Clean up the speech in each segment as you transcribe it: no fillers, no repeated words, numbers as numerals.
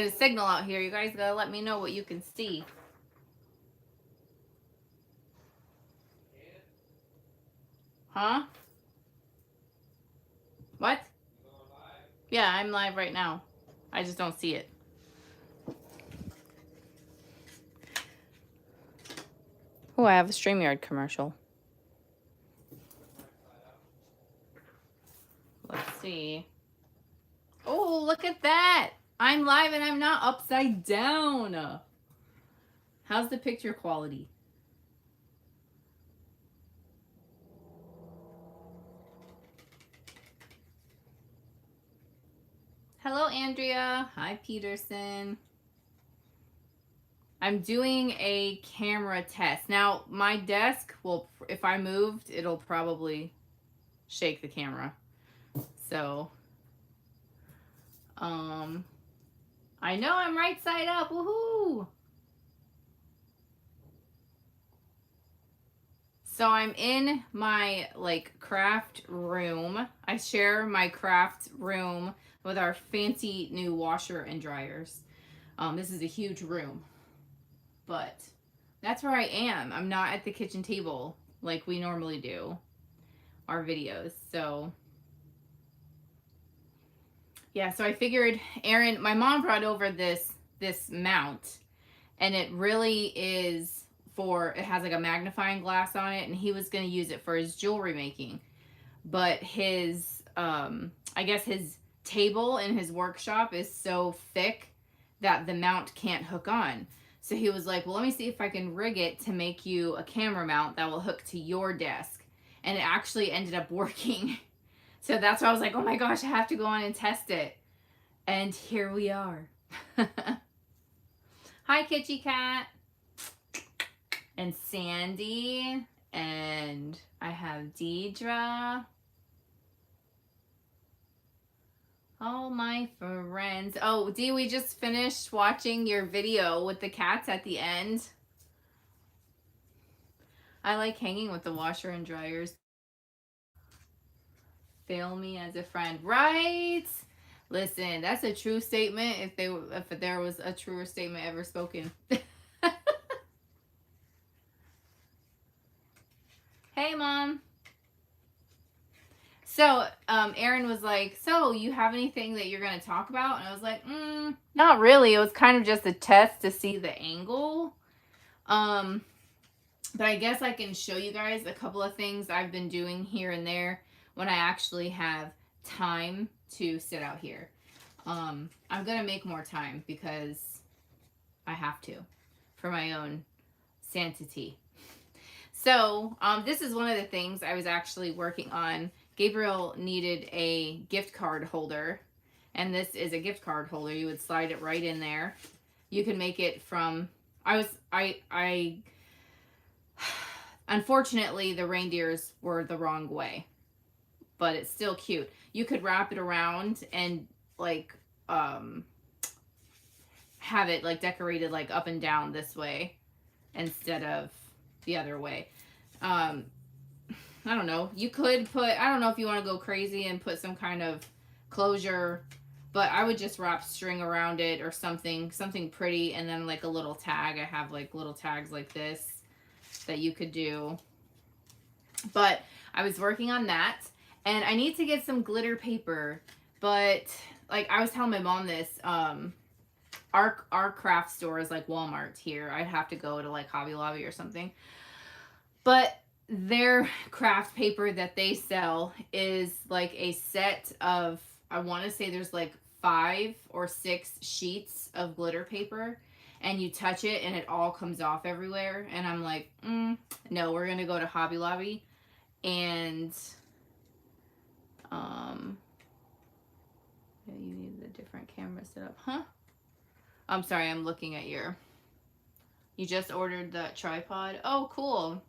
a signal out here. You guys gotta let me know what you can see. Huh? What? Yeah, I'm live right now. I just don't see it. Oh, I have a StreamYard commercial. Let's see. Oh, look at that. I'm live and I'm not upside down. How's the picture quality? Hello, Andrea. Hi, Peterson. I'm doing a camera test. Now, my desk will, if I moved, it'll probably shake the camera. So, I know I'm right side up. Woohoo! So I'm in my like craft room. I share my craft room with our fancy new washer and dryers. This is a huge room, but that's where I am. I'm not at the kitchen table like we normally do our videos. So yeah, so I figured Aaron, my mom brought over this mount, and it really is for, it has like a magnifying glass on it, and he was going to use it for his jewelry making. But his I guess his table in his workshop is so thick that the mount can't hook on. So he was like, well, let me see if I can rig it to make you a camera mount that will hook to your desk. And it actually ended up working. So that's why I was like, oh my gosh, I have to go on and test it. And here we are. Hi, Kitty Cat. And Sandy. And I have Deidre. Oh, my friends. Oh, Dee, we just finished watching your video with the cats at the end. I like hanging with the washer and dryers. Fail me as a friend. Right? Listen, that's a true statement if there was a truer statement ever spoken. Hey, Mom. So, Aaron was like, so you have anything that you're going to talk about? And I was like, not really. It was kind of just a test to see the angle. But I guess I can show you guys a couple of things I've been doing here and there when I actually have time to sit out here. I'm going to make more time because I have to for my own sanity. So, this is one of the things I was actually working on. Gabriel needed a gift card holder, and this is a gift card holder. You would slide it right in there. You can make it from, unfortunately, the reindeers were the wrong way, but it's still cute. You could wrap it around and like, have it like decorated like up and down this way instead of the other way. I don't know. You could put, I don't know if you want to go crazy and put some kind of closure, but I would just wrap string around it or something pretty, and then like a little tag. I have like little tags like this that you could do. But I was working on that, and I need to get some glitter paper, but like I was telling my mom this, our craft store is like Walmart here. I'd have to go to like Hobby Lobby or something. But their craft paper that they sell is like a set of, I want to say there's like 5 or 6 sheets of glitter paper, and you touch it and it all comes off everywhere. And I'm like, no, we're going to go to Hobby Lobby. And, yeah, you need a different camera set up, huh? I'm sorry, I'm looking at you just ordered the tripod. Oh, cool.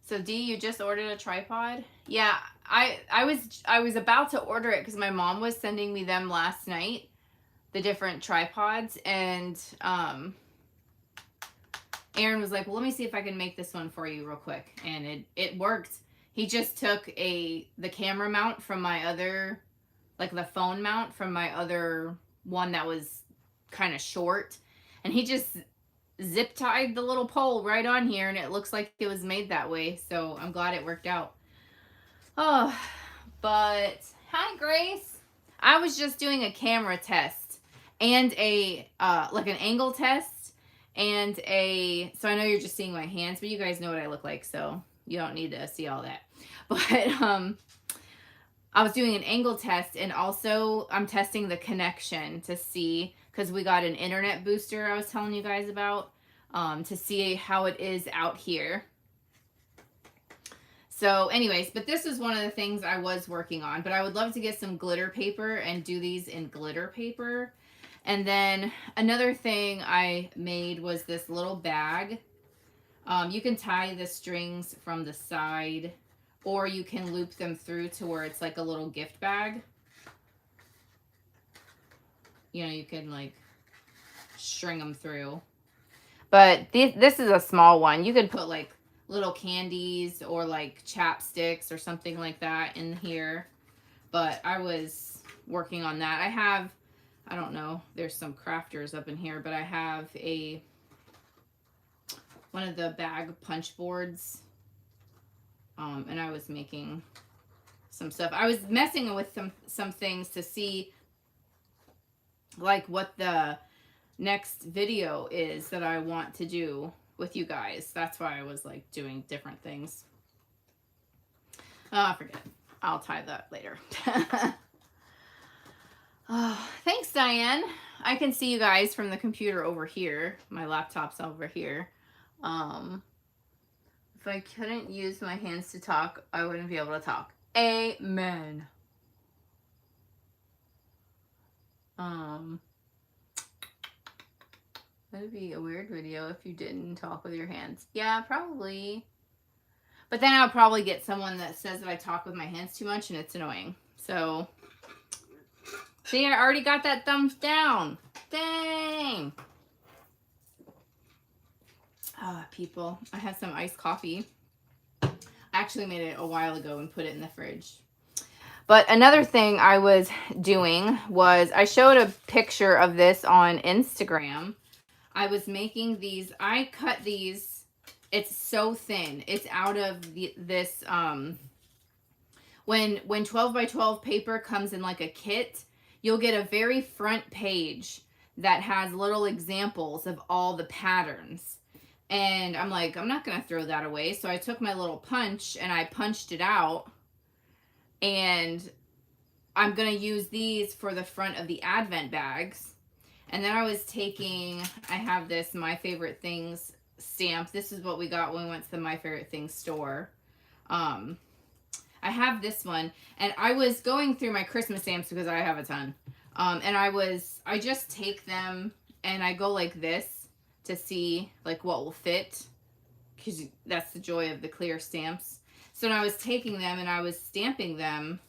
So Dee, you just ordered a tripod? Yeah, I was about to order it because my mom was sending me them last night, the different tripods, and Aaron was like, well, let me see if I can make this one for you real quick, and it worked. He just took the camera mount from my other, like the phone mount from my other one that was kind of short, and he just zip tied the little pole right on here, and it looks like it was made that way. So I'm glad it worked out. Oh, but hi, Grace. I was just doing a camera test and a like an angle test and a, so I know you're just seeing my hands, but you guys know what I look like, so you don't need to see all that. But I was doing an angle test, and also I'm testing the connection to see, because we got an internet booster I was telling you guys about, to see how it is out here. So anyways, but this is one of the things I was working on, but I would love to get some glitter paper and do these in glitter paper. And then another thing I made was this little bag. You can tie the strings from the side, or you can loop them through to where it's like a little gift bag. You know, you can like string them through. But this is a small one. You could put like little candies or like chapsticks or something like that in here. But I was working on that. I have, I don't know, there's some crafters up in here, but I have one of the bag punch boards. And I was making some stuff. I was messing with some things to see like what the next video is that I want to do with you guys. That's why I was like doing different things. Forget it. I'll tie that later. Oh, thanks, Diane. I can see you guys from the computer over here. My laptop's over here. If I couldn't use my hands to talk, I wouldn't be able to talk. Amen. That'd be a weird video if you didn't talk with your hands. Yeah, probably. But then I'll probably get someone that says that I talk with my hands too much, and it's annoying. So, see, I already got that thumbs down. Dang. People, I had some iced coffee. I actually made it a while ago and put it in the fridge. But another thing I was doing was I showed a picture of this on Instagram. I was making these, I cut these, it's so thin. It's out of this, when 12 by 12 paper comes in like a kit, you'll get a very front page that has little examples of all the patterns. And I'm like, I'm not going to throw that away. So I took my little punch and I punched it out. And I'm going to use these for the front of the Advent bags. And then I was taking, I have this My Favorite Things stamp. This is what we got when we went to the My Favorite Things store. I have this one. And I was going through my Christmas stamps because I have a ton. And I just take them and I go like this to see like what will fit, because that's the joy of the clear stamps. So I was taking them and I was stamping them,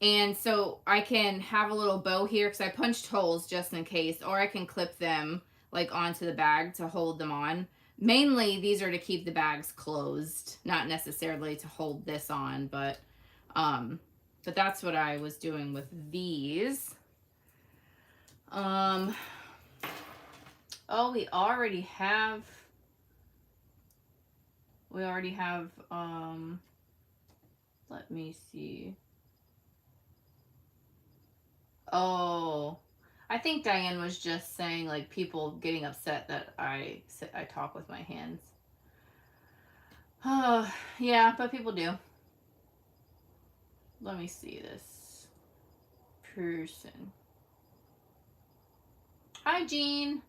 and so I can have a little bow here because I punched holes just in case, or I can clip them like onto the bag to hold them on. Mainly these are to keep the bags closed, not necessarily to hold this on, but that's what I was doing with these. Oh, we already have, let me see. Oh, I think Diane was just saying like people getting upset that I talk with my hands. Oh, yeah, but people do. Let me see this person. Hi, Jean.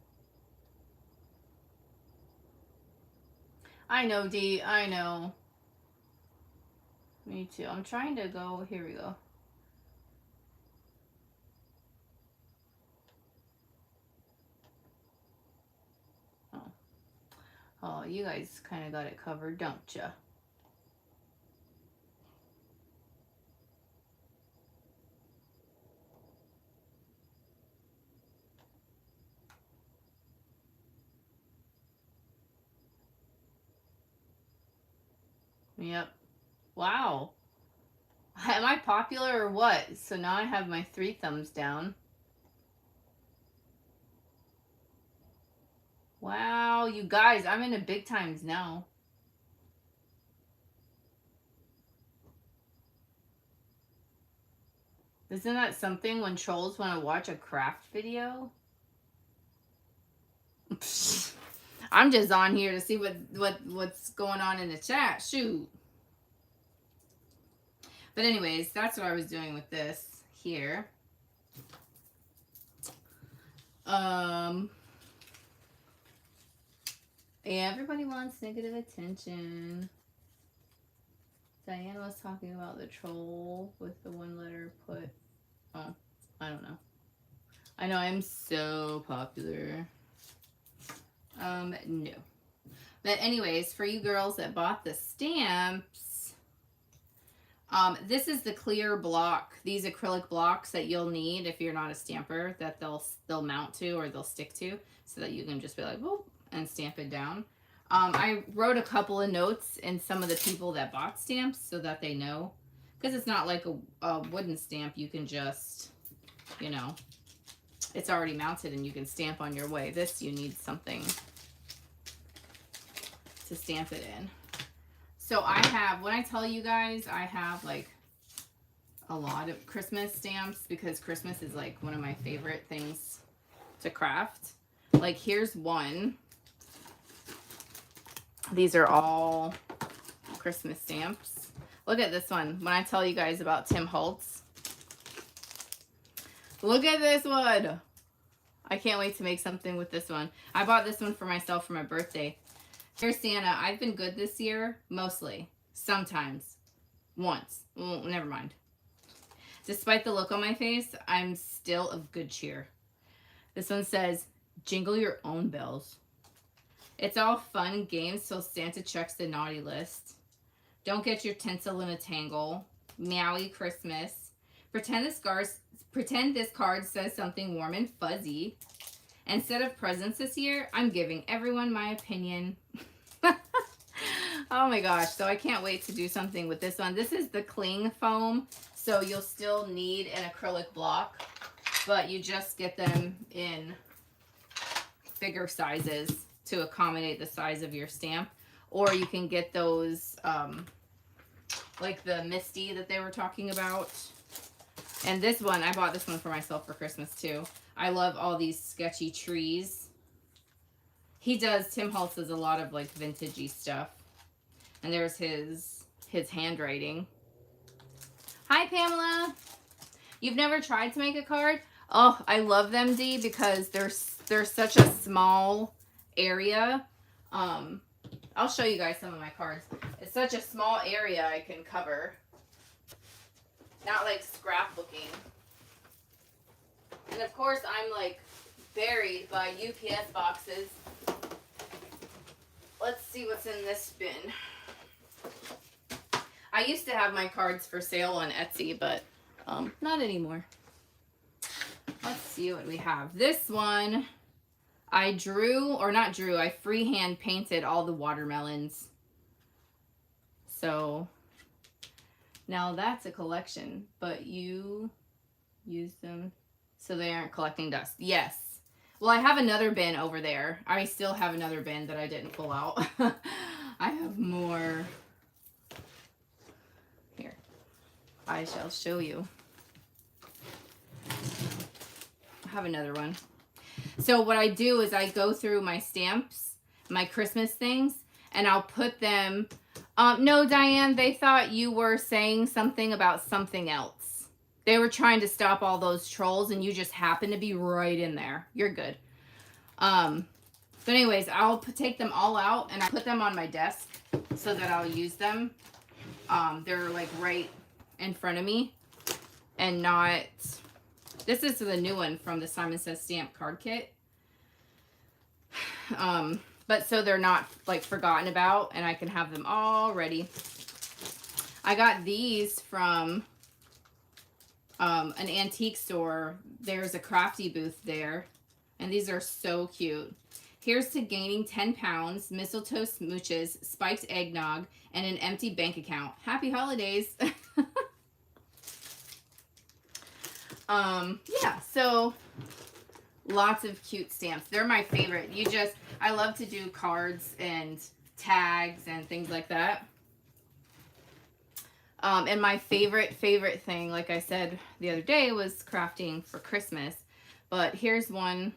I know, Dee. I know. Me too. I'm trying to go. Here we go. Oh, you guys kind of got it covered, don't you? Yep. Wow. Am I popular or what? So now I have my 3 thumbs down. Wow, you guys, I'm into big times now. Isn't that something when trolls want to watch a craft video? I'm just on here to see what's going on in the chat. Shoot. But anyways, that's what I was doing with this here. Yeah, everybody wants negative attention. Diane was talking about the troll with the one letter put. Oh, I don't know. I know I'm so popular. No. But anyways, for you girls that bought the stamps, this is the clear block, these acrylic blocks that you'll need if you're not a stamper, that they'll mount to or they'll stick to, so that you can just be like, whoop, and stamp it down. I wrote a couple of notes in some of the people that bought stamps so that they know, because it's not like a wooden stamp. You can just, you know, it's already mounted and you can stamp on your way. This, you need something to stamp it in. So I have, when I tell you guys, I have like a lot of Christmas stamps, because Christmas is like one of my favorite things to craft. Like here's one. These are all Christmas stamps. Look at this one. When I tell you guys about Tim Holtz. Look at this one. I can't wait to make something with this one. I bought this one for myself for my birthday. Dear Santa, I've been good this year, mostly. Sometimes. Once. Well, never mind. Despite the look on my face, I'm still of good cheer. This one says, jingle your own bells. It's all fun and games till Santa checks the naughty list. Don't get your tinsel in a tangle. Meowy Christmas. Pretend this card says something warm and fuzzy. Instead of presents this year, I'm giving everyone my opinion. Oh my gosh, so I can't wait to do something with this one. This is the cling foam, so you'll still need an acrylic block, but you just get them in bigger sizes to accommodate the size of your stamp. Or you can get those, like the Misty that they were talking about. And this one, I bought this one for myself for Christmas too. I love all these sketchy trees. Tim Holtz does a lot of like vintagey stuff. And there's his handwriting. Hi, Pamela. You've never tried to make a card? Oh, I love them, Dee, because they're such a small area. I'll show you guys some of my cards. It's such a small area I can cover. Not like scrapbooking. And of course, I'm like buried by UPS boxes. Let's see what's in this bin. I used to have my cards for sale on Etsy, but not anymore. Let's see what we have. This one, I I freehand painted all the watermelons. So now that's a collection, but you use them so they aren't collecting dust. Yes. Well, I have another bin over there. I still have another bin that I didn't pull out. I have more. Here. I shall show you. I have another one. So what I do is I go through my stamps, my Christmas things, and I'll put them. No, Diane, they thought you were saying something about something else. They were trying to stop all those trolls, and you just happen to be right in there. You're good. But anyways, I'll take them all out, and I put them on my desk so that I'll use them. They're like right in front of me, and not. This is the new one from the Simon Says Stamp card kit. But so they're not like forgotten about, and I can have them all ready. I got these from an antique store. There's a Crafty booth there, and these are so cute. Here's to gaining 10 pounds, mistletoe smooches, spiked eggnog, and an empty bank account. Happy holidays. Yeah, so Lots of cute stamps. They're my favorite. I love to do cards and tags and things like that. And my favorite thing, like I said the other day, was crafting for Christmas. But here's one.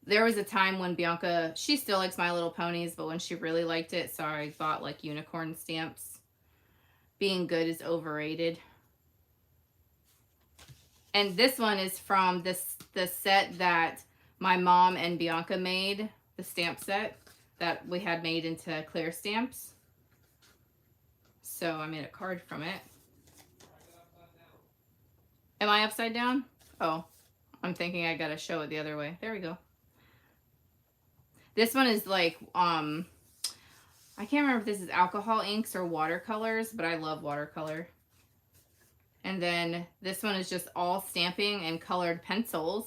There was a time when Bianca, she still likes My Little Ponies, but when she really liked it, so I bought like unicorn stamps. Being good is overrated. And this one is from the set that my mom and Bianca made, the stamp set that we had made into clear stamps. So I made a card from it. Am I upside down? Oh, I'm thinking I gotta show it the other way. There we go. This one is like, I can't remember if this is alcohol inks or watercolors, but I love watercolor. And then this one is just all stamping and colored pencils.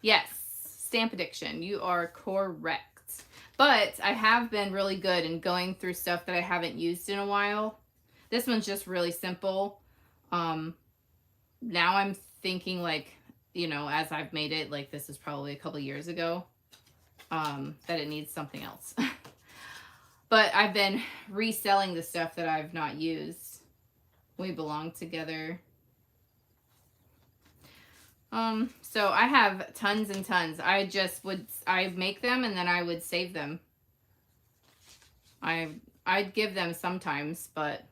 Yes, stamp addiction. You are correct. But I have been really good in going through stuff that I haven't used in a while. This one's just really simple. Now I'm thinking like, you know, as I've made it, like this is probably a couple years ago, that it needs something else. But I've been reselling the stuff that I've not used. We belong together. So I have tons and tons. I make them and then I would save them. I'd give them sometimes, but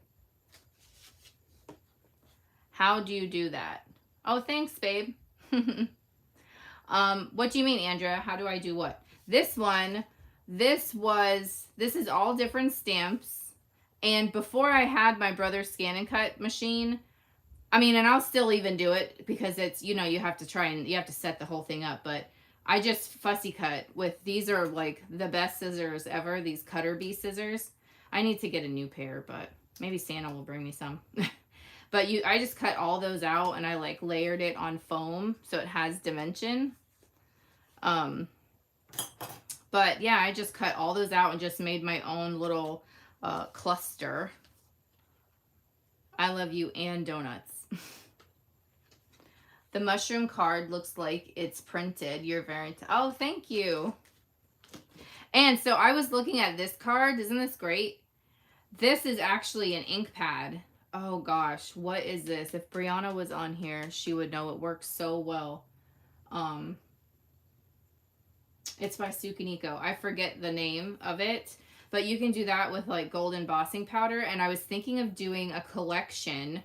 how do you do that? Oh, thanks, babe. What do you mean, Andrea? How do I do what? This one, this is all different stamps. And before I had my brother's scan and cut machine, I mean, and I'll still even do it because it's, you know, you have to set the whole thing up, but I just fussy cut with, these are like the best scissors ever, these Cutter Bee scissors. I need to get a new pair, but maybe Santa will bring me some. But I just cut all those out and I like layered it on foam so it has dimension. But yeah, I just cut all those out and just made my own little cluster. I love you and donuts. The mushroom card looks like it's printed. You're very, oh, thank you. And so I was looking at this card. Isn't this great? This is actually an ink pad. Oh gosh, what is this? If Brianna was on here, she would know it works so well. It's by Sukaniko. I forget the name of it, but you can do that with like gold embossing powder. And I was thinking of doing a collection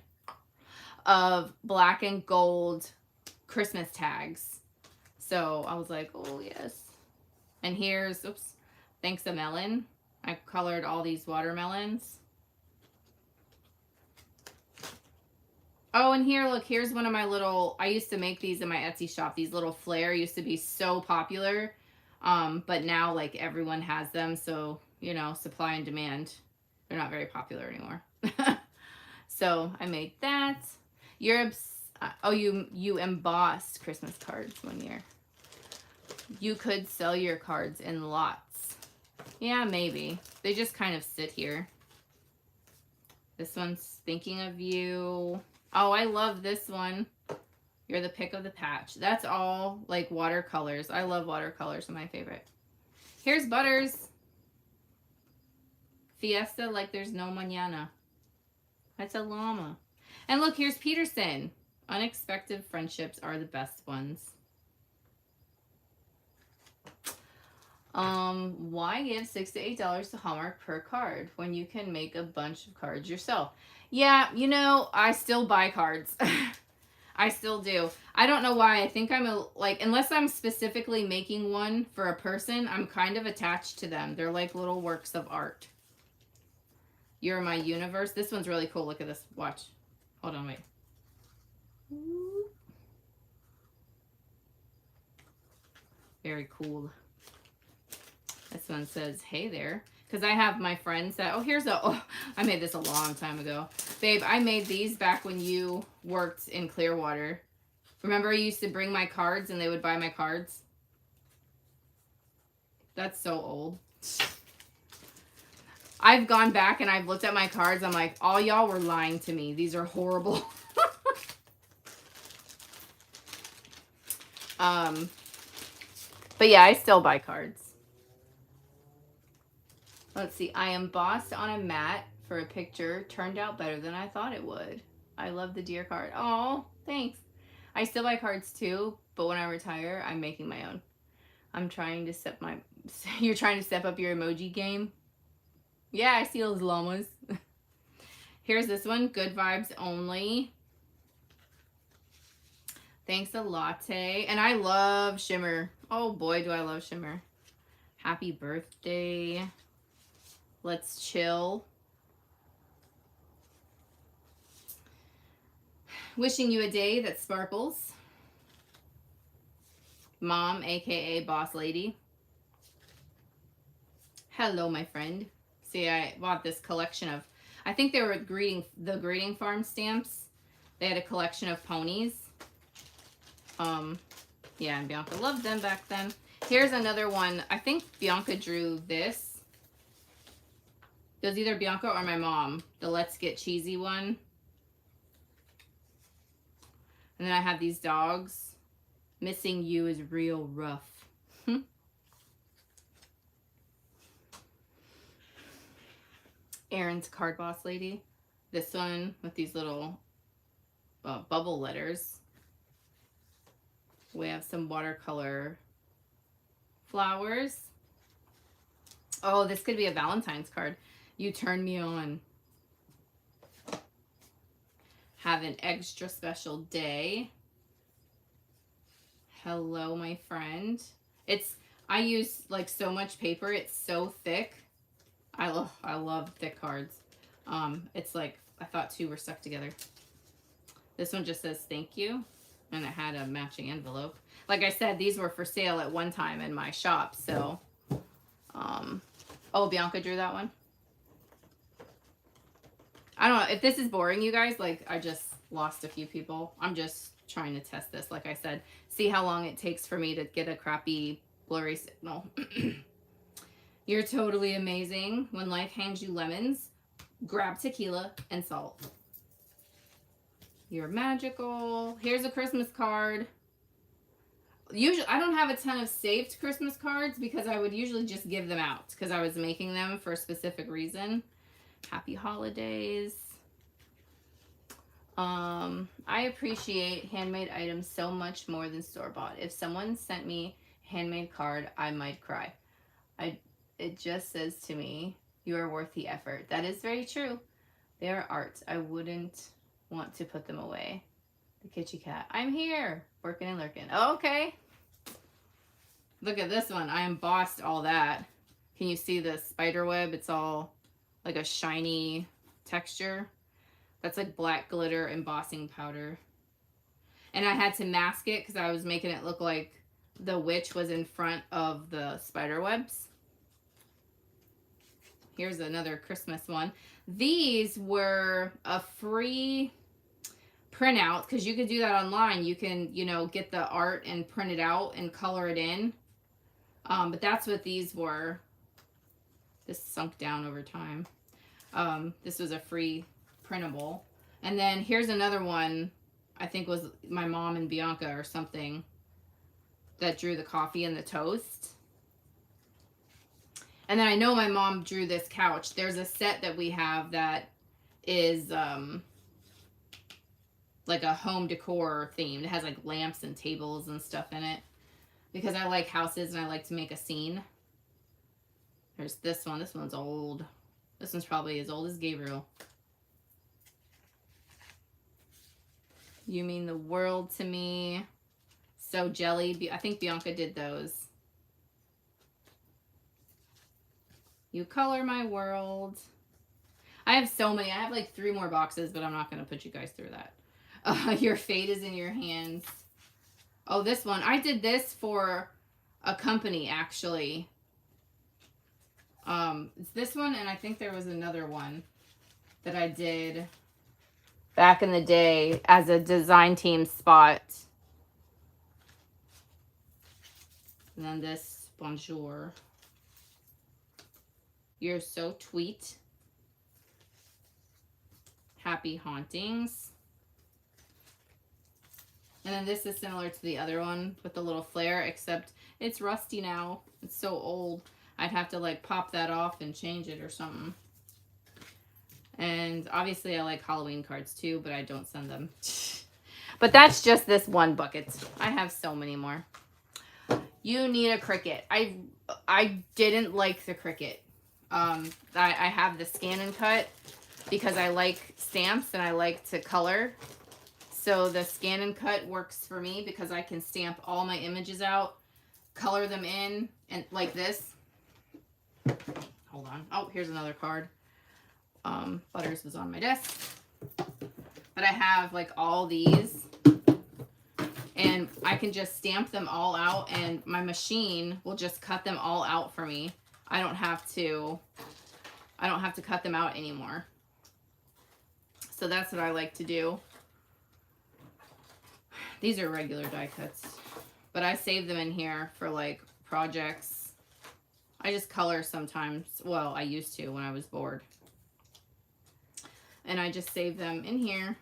of black and gold Christmas tags. So I was like, oh yes. And here's, oops, thanks a melon. I colored all these watermelons. Oh, and here, look, here's one of my little, I used to make these in my Etsy shop. These little flare used to be so popular. But now like everyone has them. So, you know, supply and demand, they're not very popular anymore. So I made that. You embossed Christmas cards one year. You could sell your cards in lots. Yeah, maybe. They just kind of sit here. This one's thinking of you. Oh, I love this one. You're the pick of the patch. That's all like watercolors. I love watercolors. They're my favorite. Here's Butters. Fiesta like there's no mañana. That's a llama. And look, here's Peterson. Unexpected friendships are the best ones. Why give $6 to $8 to Hallmark per card when you can make a bunch of cards yourself? Yeah, you know, I still buy cards. I still do. I don't know why. I think I'm unless I'm specifically making one for a person, I'm kind of attached to them. They're like little works of art. You're my universe. This one's really cool. Look at this. Watch. Hold on, wait. Very cool. This one says, hey there. Because I have my friends that, I made this a long time ago. Babe, I made these back when you worked in Clearwater. Remember I used to bring my cards and they would buy my cards? That's so old. I've gone back and I've looked at my cards. I'm like, all y'all were lying to me. These are horrible. But yeah, I still buy cards. Let's see. I embossed on a mat for a picture. Turned out better than I thought it would. I love the deer card. Oh, thanks. I still buy cards too, but when I retire, I'm making my own. I'm trying to step my... You're trying to step up your emoji game? Yeah, I see those llamas. Here's this one. Good vibes only. Thanks a latte. And I love shimmer. Oh boy, do I love shimmer. Happy birthday. Let's chill. Wishing you a day that sparkles. Mom, aka Boss Lady. Hello, my friend. See, I bought this collection of, I think they were the greeting farm stamps. They had a collection of ponies. Yeah, and Bianca loved them back then. Here's another one. I think Bianca drew this. It was either Bianca or my mom. The Let's Get Cheesy one. And then I have these dogs. Missing you is real rough. Aaron's Card Boss Lady. This one with these little bubble letters. We have some watercolor flowers. Oh, this could be a Valentine's card. You turn me on. Have an extra special day. Hello, my friend. I use like so much paper. It's so thick. I love thick cards. It's like, I thought two were stuck together. This one just says thank you. And it had a matching envelope. Like I said, these were for sale at one time in my shop. So, oh, Bianca drew that one. I don't know if this is boring, you guys. Like, I just lost a few people. I'm just trying to test this. Like I said, see how long it takes for me to get a crappy blurry signal. You're totally amazing. When life hands you lemons, grab tequila and salt. You're magical. Here's a Christmas card. Usually, I don't have a ton of saved Christmas cards because I would usually just give them out because I was making them for a specific reason. Happy holidays. I appreciate handmade items so much more than store-bought. If someone sent me a handmade card, I might cry. It just says to me, you are worth the effort. That is very true. They are art. I wouldn't want to put them away. The kitty cat. I'm here. Working and lurking. Oh, okay. Look at this one. I embossed all that. Can you see the spider web? It's all like a shiny texture. That's like black glitter embossing powder. And I had to mask it because I was making it look like the witch was in front of the spider webs. Here's another Christmas one. These were a free printout because you could do that online. You can, you know, get the art and print it out and color it in. But that's what these were. This sunk down over time. This was a free printable. And then here's another one. I think was my mom and Bianca or something that drew the coffee and the toast. And then I know my mom drew this couch. There's a set that we have that is like a home decor themed. It has like lamps and tables and stuff in it. Because I like houses and I like to make a scene. There's this one. This one's old. This one's probably as old as Gabriel. You mean the world to me. So jelly. I think Bianca did those. You color my world. I have so many. I have like 3 more boxes, but I'm not going to put you guys through that. Your fate is in your hands. Oh, this one. I did this for a company, actually. It's this one, and I think there was another one that I did back in the day as a design team spot. And then this, bonjour. You're so tweet. Happy hauntings. And then this is similar to the other one with the little flare, except it's rusty now. It's so old. I'd have to like pop that off and change it or something. And obviously I like Halloween cards too, but I don't send them. But that's just this one bucket. I have so many more. You need a Cricut. I didn't like the Cricut. I have the scan and cut because I like stamps and I like to color. So the scan and cut works for me because I can stamp all my images out, color them in, and like this. Hold on. Oh, here's another card. Butters was on my desk. But I have like all these. And I can just stamp them all out and my machine will just cut them all out for me. I don't have to cut them out anymore. So that's what I like to do. These are regular die cuts, but I save them in here for like projects. I just color sometimes. Well, I used to when I was bored. And I just save them in here.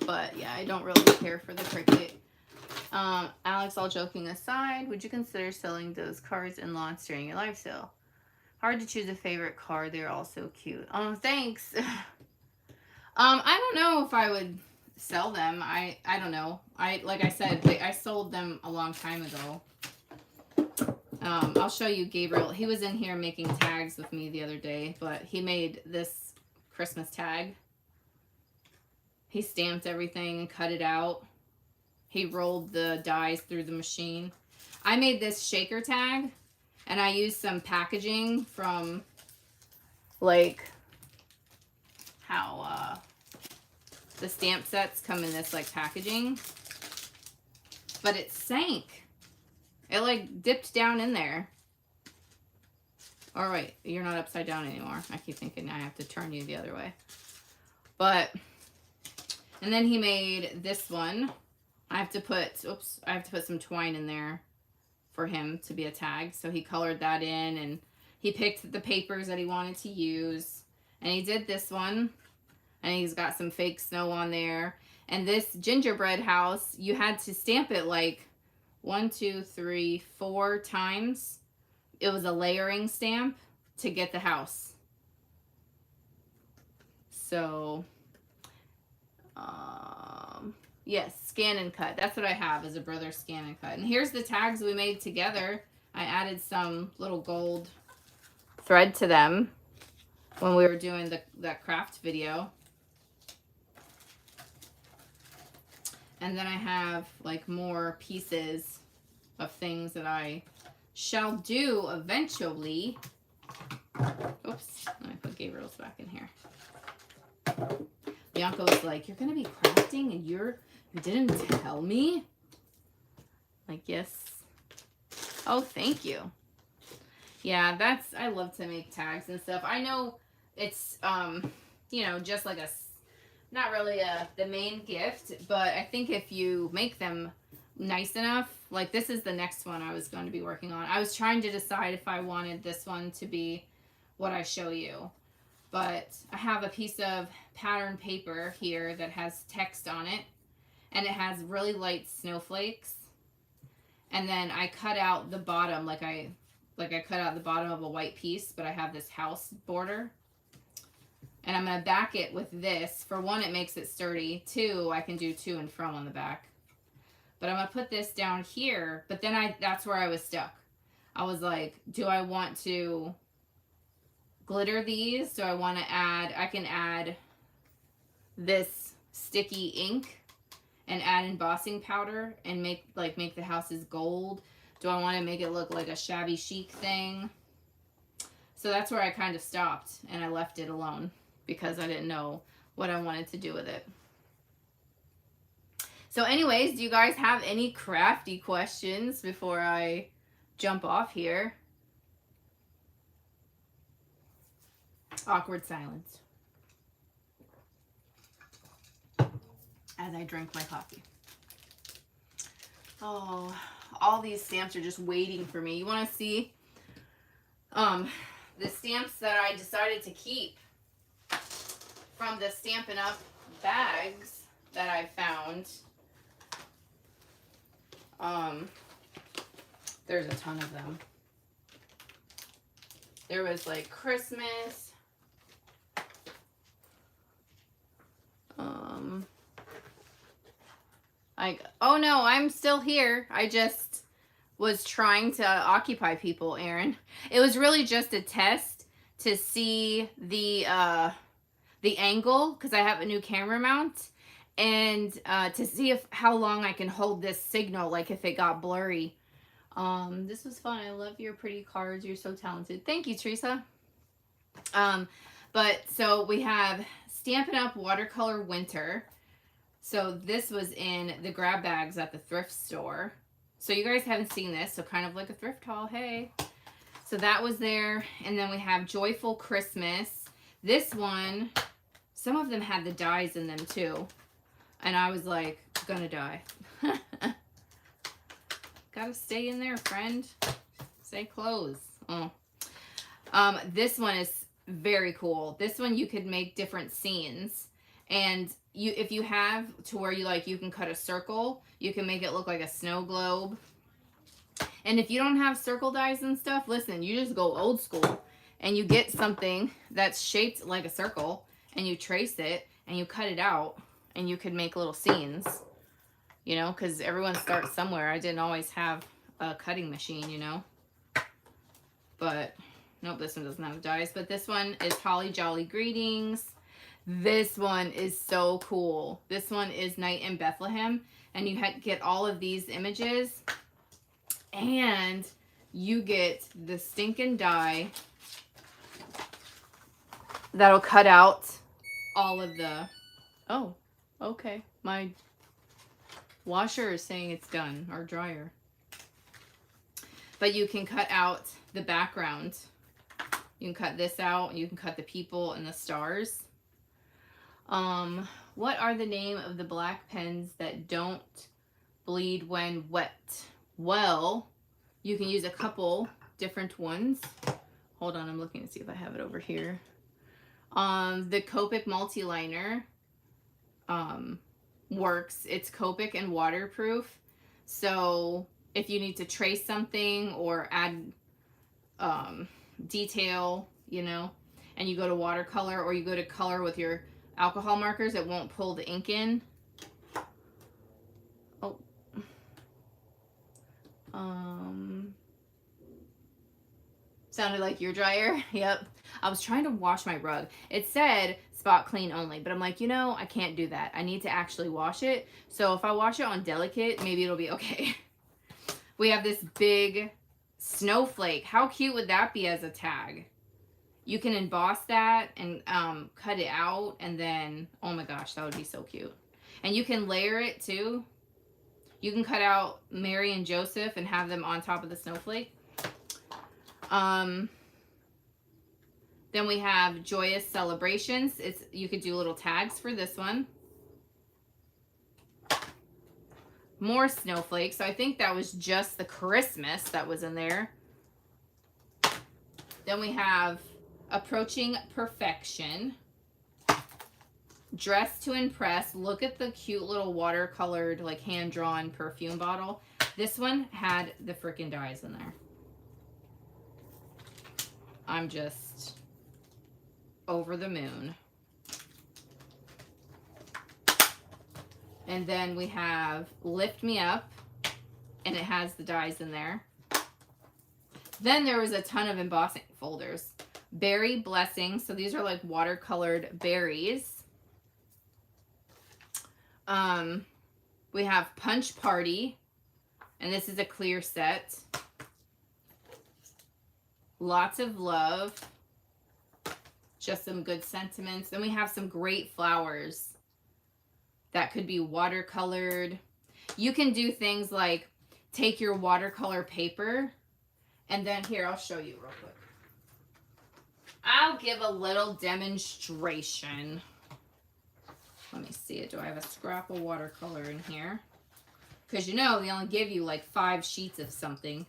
But yeah, I don't really care for the Cricut. Alex, all joking aside, would you consider selling those cards in lots during your live sale? Hard to choose a favorite card. They're all so cute. Oh, thanks. I don't know if I would sell them. I don't know. Like I said, I sold them a long time ago. I'll show you Gabriel. He was in here making tags with me the other day, but he made this Christmas tag. He stamped everything and cut it out. He rolled the dies through the machine. I made this shaker tag, and I used some packaging from, like, how the stamp sets come in this, like, packaging. But it sank. It, like, dipped down in there. All right, you're not upside down anymore. I keep thinking I have to turn you the other way. But... And then he made this one. I have to put some twine in there for him to be a tag. So he colored that in and he picked the papers that he wanted to use. And he did this one. And he's got some fake snow on there. And this gingerbread house, you had to stamp it like 1, 2, 3, 4 times. It was a layering stamp to get the house. So... yes, scan and cut. That's what I have, is a brother scan and cut. And here's the tags we made together. I added some little gold thread to them when we were doing that craft video. And then I have like more pieces of things that I shall do eventually. Oops, let me put Gabriel's back in here. Bianca was like, you're going to be crafting and you didn't tell me? Like, yes. Oh, thank you. Yeah, I love to make tags and stuff. I know it's, you know, just like not really the main gift, but I think if you make them nice enough, like this is the next one I was going to be working on. I was trying to decide if I wanted this one to be what I show you. But I have a piece of pattern paper here that has text on it. And it has really light snowflakes. And then I cut out the bottom, like I cut out the bottom of a white piece, but I have this house border. And I'm going to back it with this. For one, it makes it sturdy. 2, I can do to and from on the back. But I'm going to put this down here. But then that's where I was stuck. I was like, do I want to... glitter these? So I want to I can add this sticky ink and add embossing powder and make the houses gold. Do I want to make it look like a shabby chic thing? So that's where I kind of stopped and I left it alone because I didn't know what I wanted to do with it. So anyways, do you guys have any crafty questions before I jump off here? Awkward silence as I drink my coffee. Oh, all these stamps are just waiting for me. You want to see the stamps that I decided to keep from the Stampin' Up bags that I found. There's a ton of them. There was like Christmas. Oh no, I'm still here. I just was trying to occupy people, Aaron. It was really just a test to see the angle, because I have a new camera mount, and to see if how long I can hold this signal, like if it got blurry. This was fun. I love your pretty cards. You're so talented. Thank you, Teresa. But so we have Stampin' Up! Watercolor Winter. So this was in the grab bags at the thrift store. So you guys haven't seen this, so kind of like a thrift haul, hey. So that was there. And then we have Joyful Christmas. This one, some of them had the dies in them too. And I was like, gonna die. Gotta stay in there, friend. Stay close. Oh. This one is very cool. This one you could make different scenes. And if you have to where you can cut a circle, you can make it look like a snow globe. And if you don't have circle dies and stuff, listen, you just go old school and you get something that's shaped like a circle and you trace it and you cut it out and you could make little scenes, you know, because everyone starts somewhere. I didn't always have a cutting machine, you know, but nope, this one doesn't have dies. But this one is Holly Jolly Greetings. This one is so cool. This one is Night in Bethlehem, and you get all of these images, and you get the stinking die that'll cut out all of the... Oh, okay. My washer is saying it's done, or dryer. But you can cut out the background. You can cut this out. You can cut the people and the stars. What are the name of the black pens that don't bleed when wet? Well, you can use a couple different ones. Hold on, I'm looking to see if I have it over here. The Copic Multiliner works. It's Copic and waterproof. So if you need to trace something or add detail, you know, and you go to watercolor or you go to color with your alcohol markers, it won't pull the ink in. Oh. Sounded like your dryer. Yep. I was trying to wash my rug. It said spot clean only, but I'm like, you know, I can't do that. I need to actually wash it. So if I wash it on delicate, maybe it'll be okay. We have this big snowflake. How cute would that be as a tag? You can emboss that and cut it out, and then, oh my gosh, that would be so cute. And you can layer it too. You can cut out Mary and Joseph and have them on top of the snowflake. Then we have Joyous Celebrations. You could do little tags for this one. More snowflakes. So I think that was just the Christmas that was in there. Then we have Approaching Perfection. Dress to Impress. Look at the cute little watercolored, like hand-drawn perfume bottle. This one had the freaking dies in there. I'm just over the moon. And then we have Lift Me Up, and it has the dies in there. Then there was a ton of embossing folders. Berry Blessing. So these are like watercolored berries. We have Punch Party, and this is a clear set. Lots of love. Just some good sentiments. Then we have some great flowers that could be watercolored. You can do things like take your watercolor paper, and then here, I'll show you real quick. I'll give a little demonstration. Let me see. Do I have a scrap of watercolor in here? Because you know, they only give you like 5 sheets of something.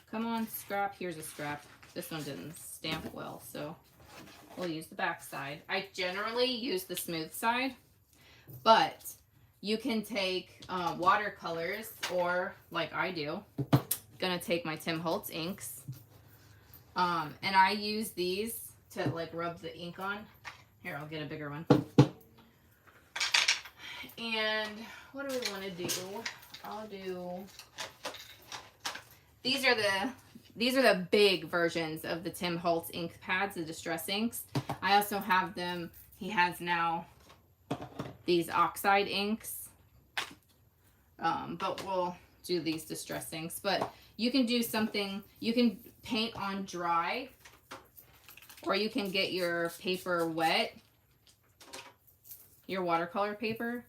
Come on, scrap. Here's a scrap. This one didn't stamp well, so we'll use the back side. I generally use the smooth side, but you can take watercolors, or like I do, gonna take my Tim Holtz inks, and I use these to like rub the ink on. Here, I'll get a bigger one. And what do we want to do? I'll do, these are the big versions of the Tim Holtz ink pads, the distress inks. I also have them, he has now these oxide inks, but we'll do these distress inks. But you can do something, you can paint on dry, or you can get your paper wet, your watercolor paper.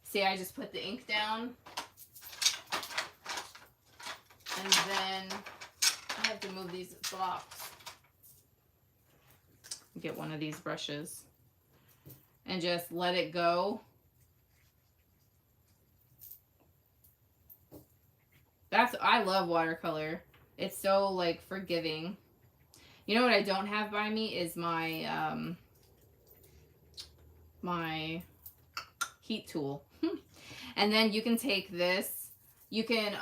See, I just put the ink down, and then I have to move these blocks. Get one of these brushes and just let it go. I love watercolor. It's so like forgiving. You know what I don't have by me is my my heat tool. And then you can take this, you can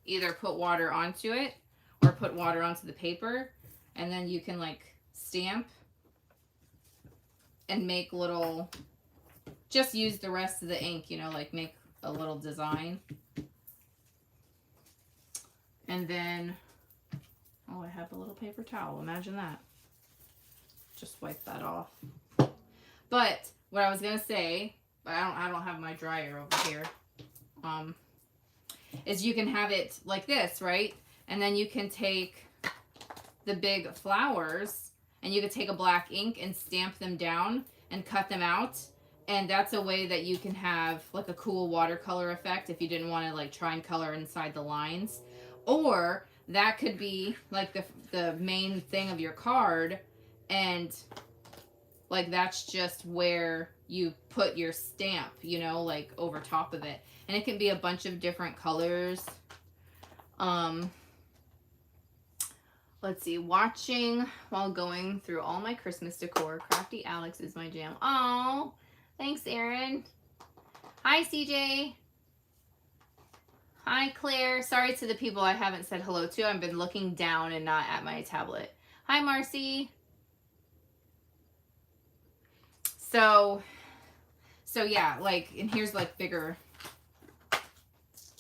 either put water onto it or put water onto the paper, and then you can like stamp and make little, just use the rest of the ink, you know, like make a little design. And then, oh, I have a little paper towel, imagine that. Just wipe that off. But what I was gonna say, but I don't have my dryer over here, is you can have it like this, right? And then you can take the big flowers and you can take a black ink and stamp them down and cut them out. And that's a way that you can have like a cool watercolor effect if you didn't want to like try and color inside the lines. Or that could be like the main thing of your card, and like that's just where you put your stamp, you know, like over top of it. And it can be a bunch of different colors. Let's see, watching while going through all my Christmas decor. Crafty Alex is my jam. Oh, thanks, Erin. Hi, CJ. Hi, Claire. Sorry to the people I haven't said hello to. I've been looking down and not at my tablet. Hi, Marcy. So yeah, like, and here's like bigger,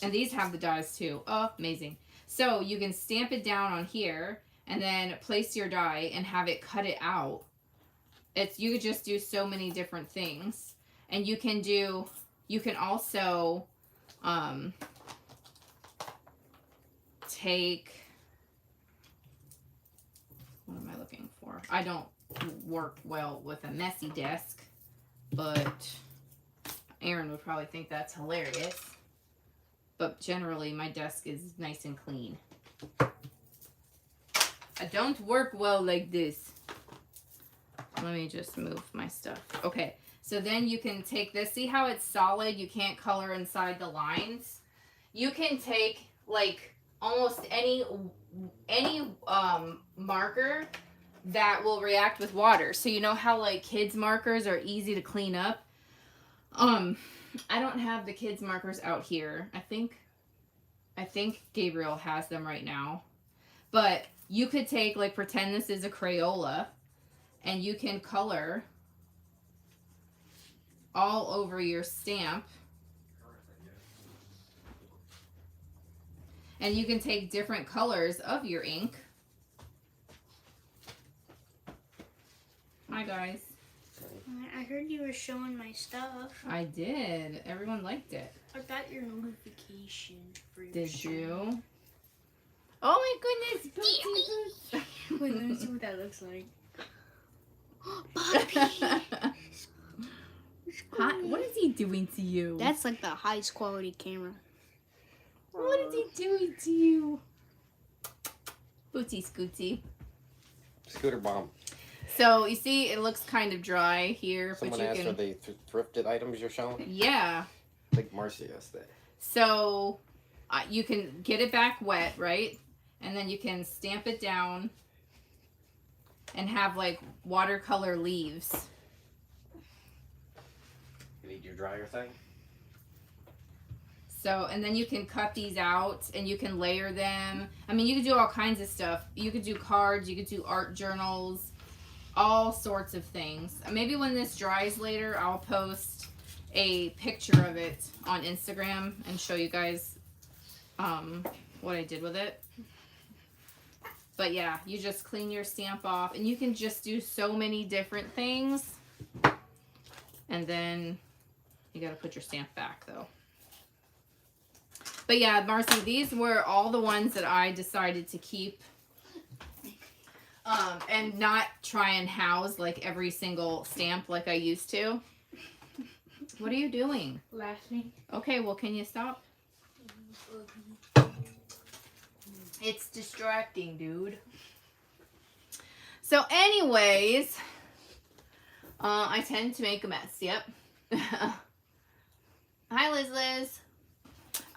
and these have the dies too. Oh, amazing. So you can stamp it down on here and then place your die and have it cut it out. You could just do so many different things. And you can also take, what am I looking for? I don't work well with a messy desk, but Aaron would probably think that's hilarious. But generally my desk is nice and clean. I don't work well like this. Let me just move my stuff. Okay, so then you can take this. See how it's solid? You can't color inside the lines. You can take like almost any marker that will react with water. So you know how like kids markers are easy to clean up? I don't have the kids markers out here. I think Gabriel has them right now. But you could take, like, pretend this is a Crayola, and you can color all over your stamp. And you can take different colors of your ink. Hi, guys. I heard you were showing my stuff. I did. Everyone liked it. I got your notification for your Did show. you? Oh my goodness, Bootsy. Wait, let me see what that looks like. Puppy! Hi, what is he doing to you? That's like the highest quality camera. What is he doing to you? Bootsy Scootsy. Scooter bomb. So you see, it looks kind of dry here, Someone but you asked can. are they thrifted items you're showing? Yeah. I think Marcy asked that. So you can get it back wet, right? And then you can stamp it down and have like watercolor leaves. You need your dryer thing? So, and then you can cut these out and you can layer them. I mean, you could do all kinds of stuff. You could do cards, you could do art journals, all sorts of things. Maybe when this dries later, I'll post a picture of it on Instagram and show you guys what I did with it. But yeah, you just clean your stamp off and you can just do so many different things. And then you got to put your stamp back though. But yeah, Marcy, these were all the ones that I decided to keep and not try and house like every single stamp like I used to. What are you doing? Laughing. Okay, well, can you stop? It's distracting, dude. So anyways, I tend to make a mess. Yep. Hi, Liz.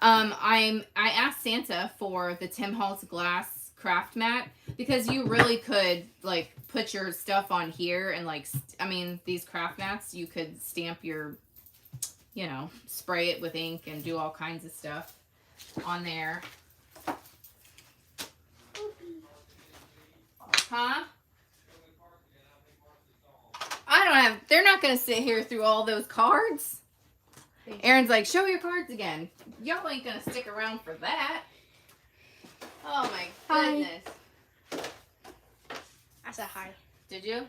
I asked Santa for the Tim Holtz glass craft mat because you really could like put your stuff on here and like, I mean, these craft mats, you could stamp your, you know, spray it with ink and do all kinds of stuff on there. Huh? I don't have, they're not going to sit here through all those cards. Aaron's like, show your cards again. Y'all ain't going to stick around for that. Oh my goodness. I said hi. Did you?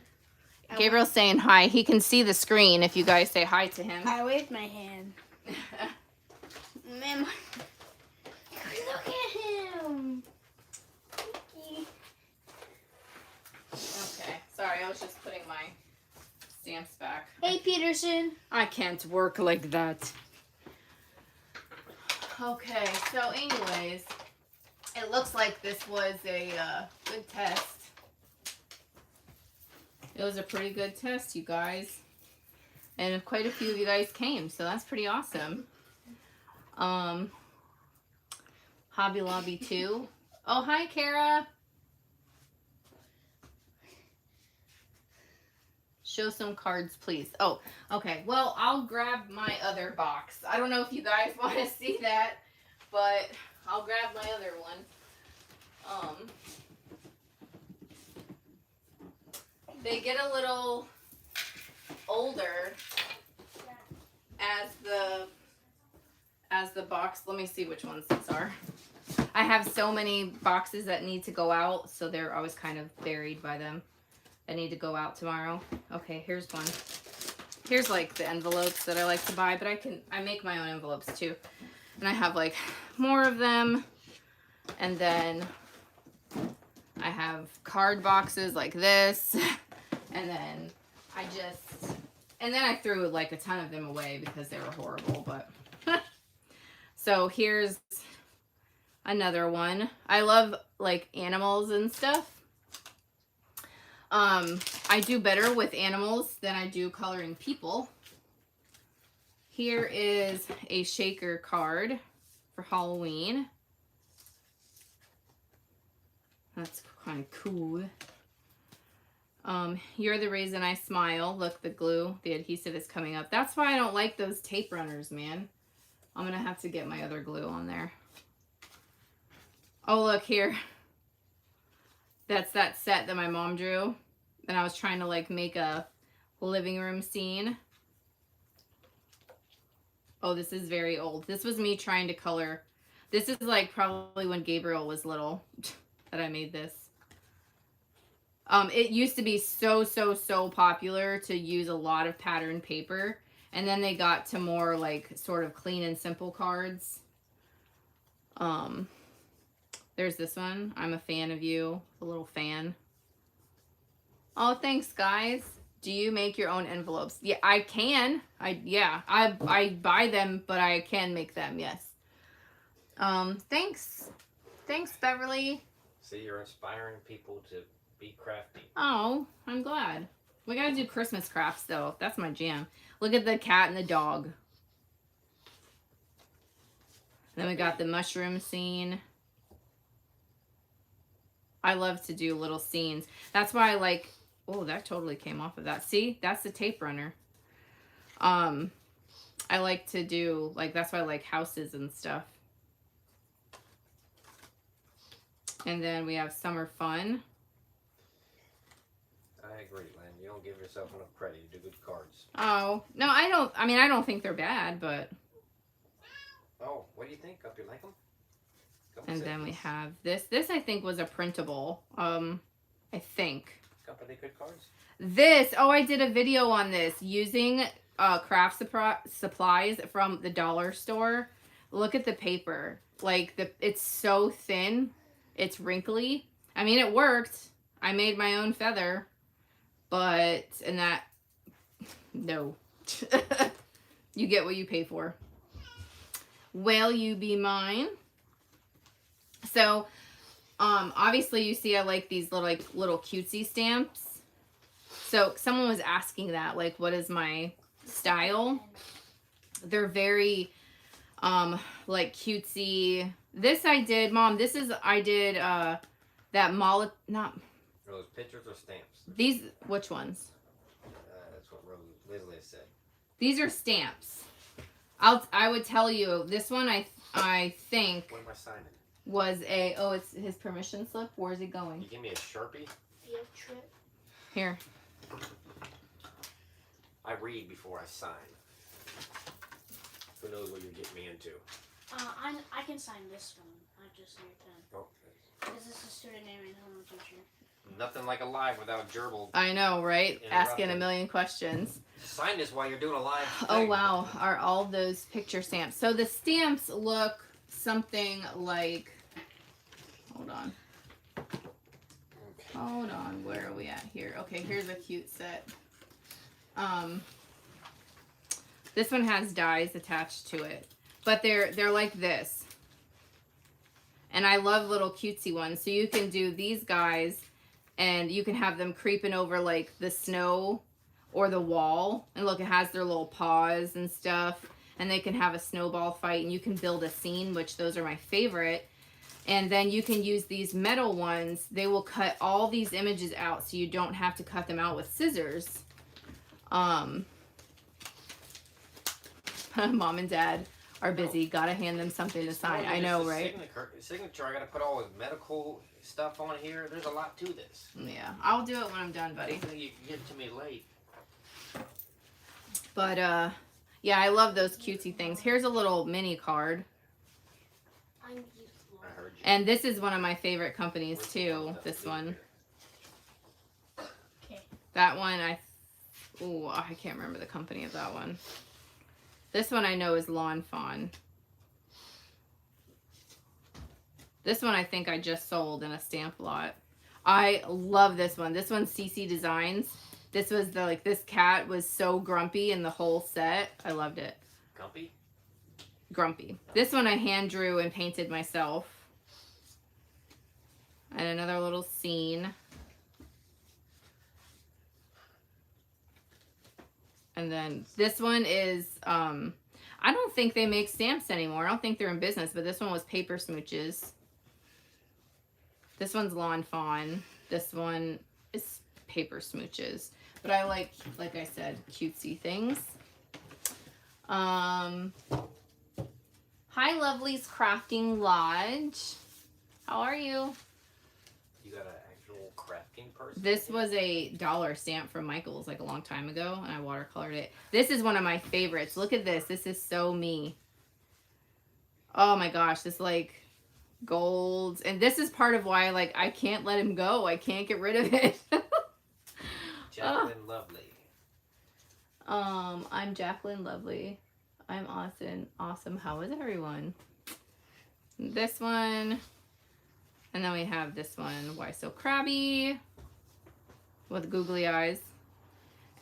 Gabriel's saying hi. He can see the screen if you guys say hi to him. I waved my hand. Man, look at him. Okay. Sorry, I was just putting my stamps back. Hey, Peterson. I can't work like that. Okay, so anyways, it looks like this was a good test. It was a pretty good test, you guys. And quite a few of you guys came, so that's pretty awesome. Hobby Lobby 2. Oh, hi, Kara. Show some cards, please. Oh, okay. Well, I'll grab my other box. I don't know if you guys want to see that, but I'll grab my other one. They get a little older as the box. Let me see which ones these are. I have so many boxes that need to go out, so they're always kind of buried by them. I need to go out tomorrow. Okay, here's one. Here's like the envelopes that I like to buy, but I make my own envelopes too. And I have like more of them. And then I have card boxes like this. And then I threw like a ton of them away because they were horrible, but so here's another one. I love like animals and stuff. I do better with animals than I do coloring people. Here is a shaker card for Halloween. That's kind of cool. You're the reason I smile. Look, the glue, the adhesive is coming up. That's why I don't like those tape runners, man. I'm gonna have to get my other glue on there. Oh, look here. That's that set that my mom drew. And I was trying to like make a living room scene. Oh, this is very old. This was me trying to color. This is like probably when Gabriel was little that I made this. It used to be so popular to use a lot of patterned paper. And then they got to more like sort of clean and simple cards. There's this one. I'm a fan of you. A little fan. Oh, thanks, guys. Do you make your own envelopes? Yeah, I can. I buy them, but I can make them, yes. Thanks. Thanks, Beverly. See, you're inspiring people to be crafty. Oh, I'm glad. We gotta do Christmas crafts, though. That's my jam. Look at the cat and the dog. Then we got the mushroom scene. I love to do little scenes. That's why I like Oh, that totally came off of that. See, that's the tape runner. I like to do, like, that's why I like houses and stuff. And then we have Summer Fun. I agree, Lynn. You don't give yourself enough credit. You do good cards. Oh, no, I don't. I mean, I don't think they're bad, but. Oh, what do you think? Up, you like them? And then we have this. This, I think, was a printable. I think. Company good cards? This, oh, I did a video on this using craft supplies from the dollar store. Look at the paper. Like, it's so thin. It's wrinkly. I mean, it worked. I made my own feather. But, and that, no. You get what you pay for. Will you be mine? So, obviously you see I like these little cutesy stamps. So, someone was asking that, like, what is my style? They're very, like, cutesy. This I did, Mom, I did, that not... Are those pictures or stamps? These, which ones? That's what Leslie said. These are stamps. I would tell you, this one I think... What am I signing? Was it's his permission slip. Where's it going? You give me a Sharpie? Field trip. Here. I read before I sign. Who knows what you're getting me into? I can sign this one. I just need pen. Oh, This is a student name and homeroom teacher. nothing like a live without gerbil. I know, right? Asking a Interrupting. million questions. Sign this while you're doing a live thing. Oh, wow. Are all those picture stamps. So the stamps look something like... Hold on. Okay. Hold on. Where are we at here? Okay, here's a cute set. This one has dies attached to it. But they're like this. And I love little cutesy ones. So you can do these guys and you can have them creeping over like the snow or the wall. And look, it has their little paws and stuff. And they can have a snowball fight and you can build a scene, which those are my favorite. And then you can use these metal ones. They will cut all these images out so you don't have to cut them out with scissors. Mom and Dad are busy. Gotta hand them something to sign. I know, right? Signature. I gotta put all this medical stuff on here. There's a lot to this. Yeah, I'll do it when I'm done, buddy. You give it to me late. But, yeah, I love those cutesy things. Here's a little mini card. I'm useful. I heard you. And this is one of my favorite companies, too. This one. Okay. That one, I can't remember the company of that one. This one I know is Lawn Fawn. This one I think I just sold in a stamp lot. I love this one. This one's CC Designs. This was this cat was so grumpy in the whole set. I loved it. Gumpy? Grumpy. This one I hand drew and painted myself. And another little scene. And then this one is, I don't think they make stamps anymore. I don't think they're in business, but this one was Paper Smooches. This one's Lawn Fawn. This one is Paper Smooches. But I like I said, cutesy things. Hi, Lovely's Crafting Lodge. How are you? You got an actual crafting person? This was a dollar stamp from Michael's like a long time ago, and I watercolored it. This is one of my favorites. Look at this. This is so me. Oh my gosh, this like gold. And this is part of why I can't let him go. I can't get rid of it. Jacqueline Lovely. I'm Jacqueline Lovely. I'm awesome. How is everyone? This one. And then we have this one, Why So Crabby, with googly eyes.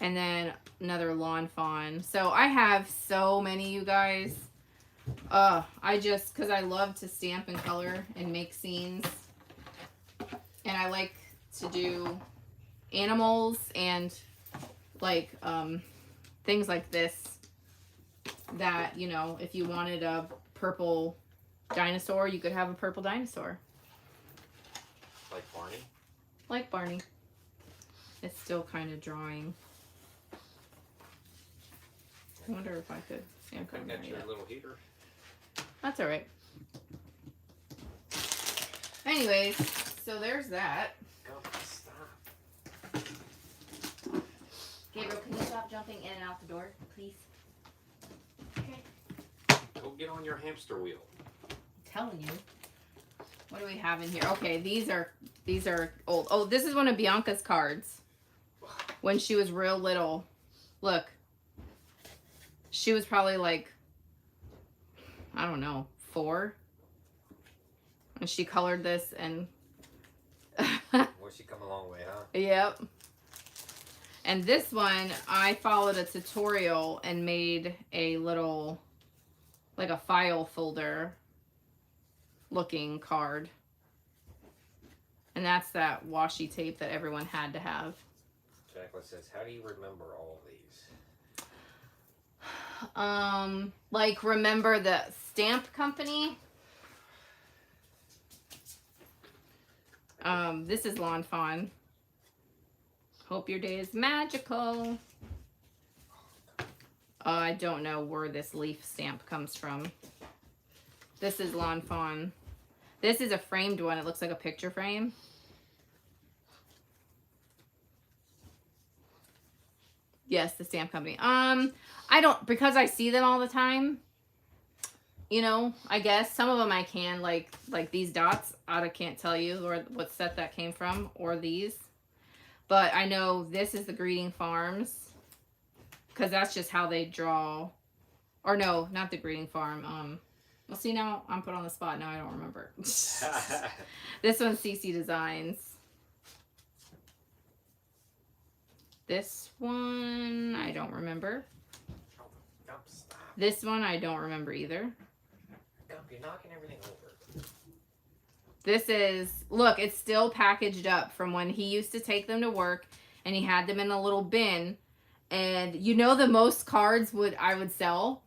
And then another Lawn Fawn. So I have so many, you guys. Because I love to stamp and color and make scenes. And I like to do animals and things like this. That, if you wanted a purple dinosaur, you could have a purple dinosaur. Like Barney? Like Barney. It's still kind of drawing. I wonder if I could. Yeah, Couldn't get your little heater. That's all right. Anyways, so there's that. Stop. Gabriel, can you stop jumping in and out the door, please? Okay. Go get on your hamster wheel. I'm telling you. What do we have in here? Okay, these are old. Oh, this is one of Bianca's cards. When she was real little. Look. She was probably like, I don't know, 4. And she colored this and Well, she come a long way, huh? yep. And this one, I followed a tutorial and made a little, like a file folder looking card. And that's that washi tape that everyone had to have. Jacqueline says, how do you remember all these? Like remember the stamp company? This is Lawn Fawn. Hope your day is magical. I don't know where this leaf stamp comes from. This is Lawn Fawn. This is a framed one. It looks like a picture frame. Yes, the stamp company. I don't, because I see them all the time. You know, I guess some of them I can, like these dots. I can't tell you or what set that came from, or these. But I know this is the Greeting Farms, because that's just how they draw. Or no, not the Greeting Farm. Well, see, now I'm put on the spot. Now I don't remember. This one's CC Designs. This one, I don't remember. Stop. This one, I don't remember either. You're knocking everything over. This is, look, it's still packaged up from when he used to take them to work and he had them in a little bin. And you know the most cards I would sell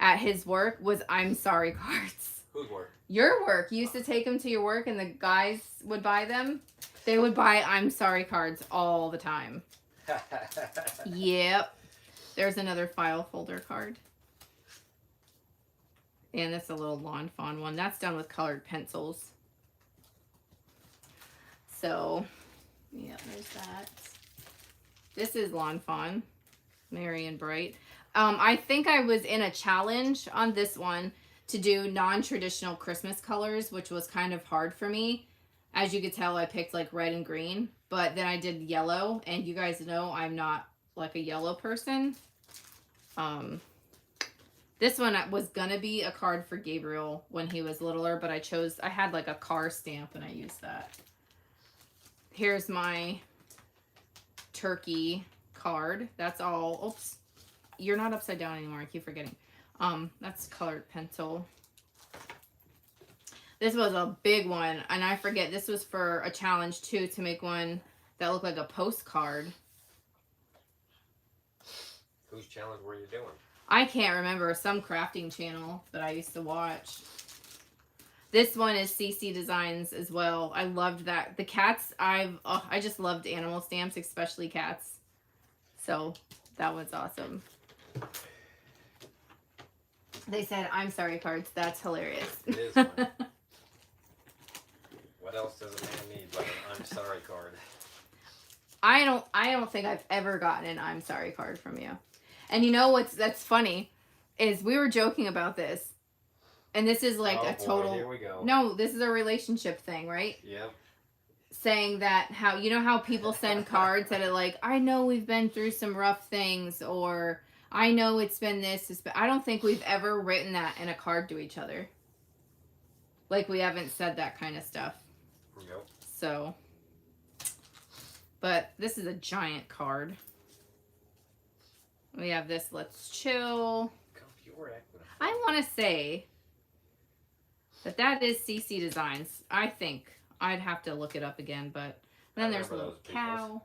at his work was I'm sorry cards. Whose work? Your work. You used to take them to your work and the guys would buy them. They would buy I'm sorry cards all the time. Yep. There's another file folder card. And that's a little Lawn Fawn one. That's done with colored pencils. So, yeah, there's that. This is Lawn Fawn. Merry and Bright. I think I was in a challenge on this one to do non-traditional Christmas colors, which was kind of hard for me. As you could tell, I picked like red and green, but then I did yellow, and you guys know I'm not like a yellow person. This one was gonna be a card for Gabriel when he was littler, but I had like a car stamp and I used that. Here's my turkey card. That's all. Oops. You're not upside down anymore. I keep forgetting. That's colored pencil. This was a big one, and I forget. This was for a challenge too, to make one that looked like a postcard. Whose challenge were you doing? I can't remember. Some crafting channel that I used to watch. This one is CC Designs as well. I loved that. The cats, I just loved animal stamps, especially cats. So that was awesome. They said, I'm sorry cards. That's hilarious. It is one. What else does a man need but an I'm sorry card? I don't think I've ever gotten an I'm sorry card from you. And you know that's funny is we were joking about this. And this is like a total, here we go. No, this is a relationship thing, right? Yep. Saying that you know how people send cards that are like, I know we've been through some rough things, or I know it's been this, I don't think we've ever written that in a card to each other. Like we haven't said that kind of stuff. Yep. So, but this is a giant card. We have this, let's chill. I want to say that is CC Designs. I think. I'd have to look it up again, but then there's a little cow.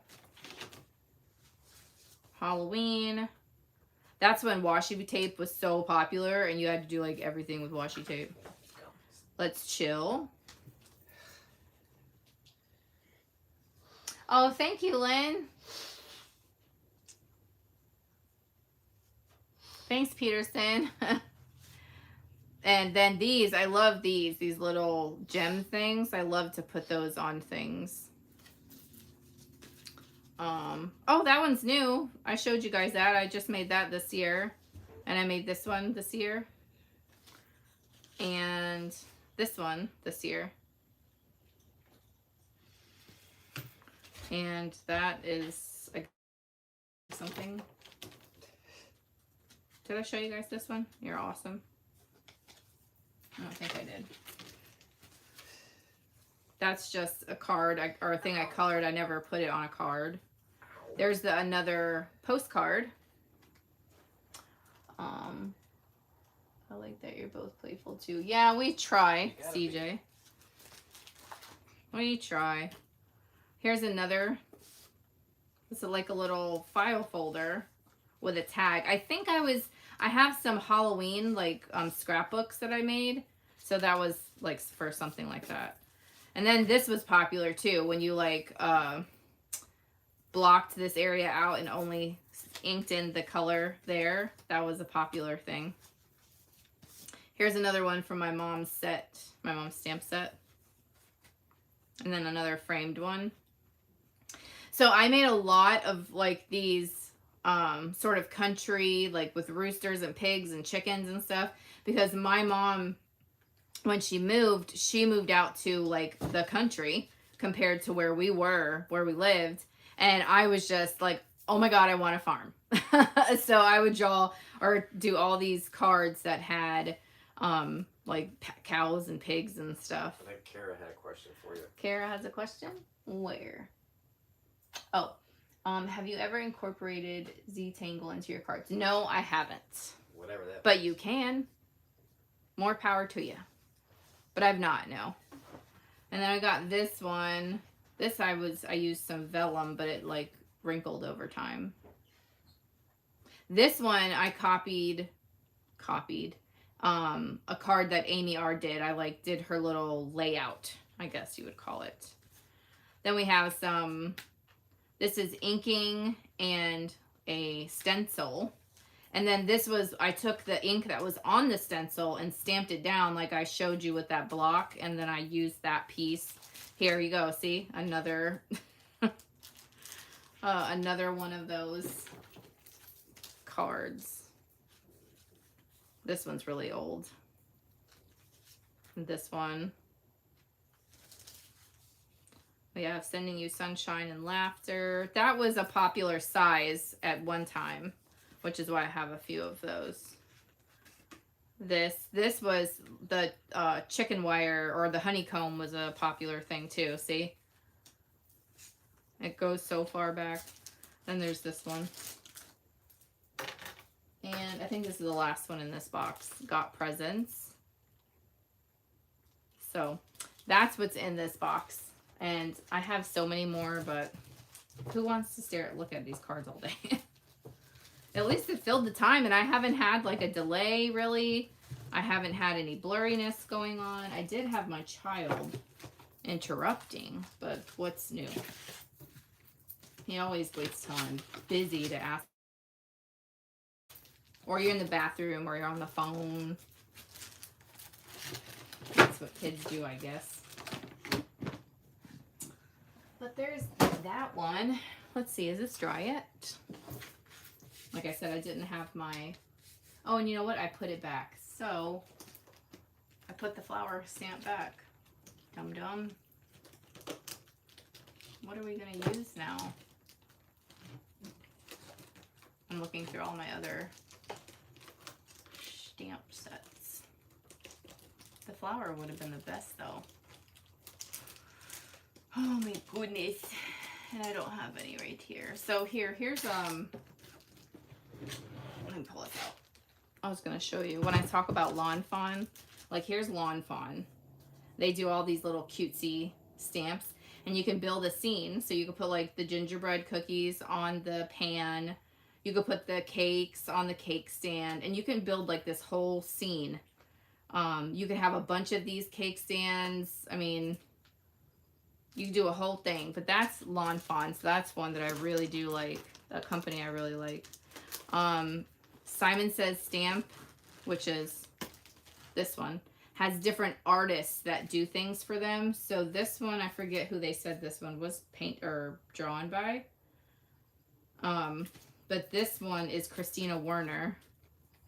Halloween. That's when washi tape was so popular and you had to do like everything with washi tape. Let's chill. Oh, thank you, Lynn. Thanks, Peterson. And then these, I love these little gem things. I love to put those on things. Oh, that one's new. I showed you guys that. I just made that this year. And I made this one this year. And this one this year. And that is something. Did I show you guys this one? You're awesome. I don't think I did. That's just a card or a thing I colored. I never put it on a card. There's another postcard. I like that you're both playful too. Yeah, we try, CJ. We try. Here's another. This is like a little file folder with a tag. I think I have some Halloween like scrapbooks that I made. So that was like for something like that. And then this was popular too, when you like blocked this area out and only inked in the color there. That was a popular thing. Here's another one from my mom's set, my mom's stamp set. And then another framed one. So I made a lot of like these sort of country, like with roosters and pigs and chickens and stuff, because my mom, when she moved out to like the country compared to where we lived. And I was just like, oh my God, I want a farm. So I would draw or do all these cards that had like cows and pigs and stuff. I think Kara had a question for you. Kara has a question? Where? Oh, have you ever incorporated Z-Tangle into your cards? No, I haven't. Whatever that. But you can. More power to you. But I've not, no. And then I got this one. This I used some vellum, but it like wrinkled over time. This one I copied a card that Amy R did. I like did her little layout, I guess you would call it. Then we have some, this is inking and a stencil. And then this was, I took the ink that was on the stencil and stamped it down like I showed you with that block. And then I used that piece. Here you go. See, another, another one of those cards. This one's really old. And this one. We have Sending You Sunshine and Laughter. That was a popular size at one time, which is why I have a few of those. This was the chicken wire, or the honeycomb was a popular thing too. See? It goes so far back. Then there's this one. And I think this is the last one in this box. Got Presents. So that's what's in this box. And I have so many more, but who wants to look at these cards all day? At least it filled the time, and I haven't had like a delay really. I haven't had any blurriness going on. I did have my child interrupting, but what's new? He always waits till I'm busy to ask. Or you're in the bathroom, or you're on the phone. That's what kids do, I guess. But there's that one. Let's see, is this dry yet? Like I said, I didn't have my... Oh, and you know what? I put it back. So, I put the flower stamp back. Dum-dum. What are we going to use now? I'm looking through all my other stamp sets. The flower would have been the best, though. Oh my goodness. And I don't have any right here. So here's let me pull this out. I was gonna show you when I talk about Lawn Fawn. Like here's Lawn Fawn. They do all these little cutesy stamps, and you can build a scene. So you can put like the gingerbread cookies on the pan. You could put the cakes on the cake stand, and you can build like this whole scene. You could have a bunch of these cake stands. I mean, you can do a whole thing, but that's Lawn Fawn. So that's one that I really do like, a company I really like. Simon Says Stamp, which is this one, has different artists that do things for them. So this one, I forget who they said this one was paint or drawn by. But this one is Christina Werner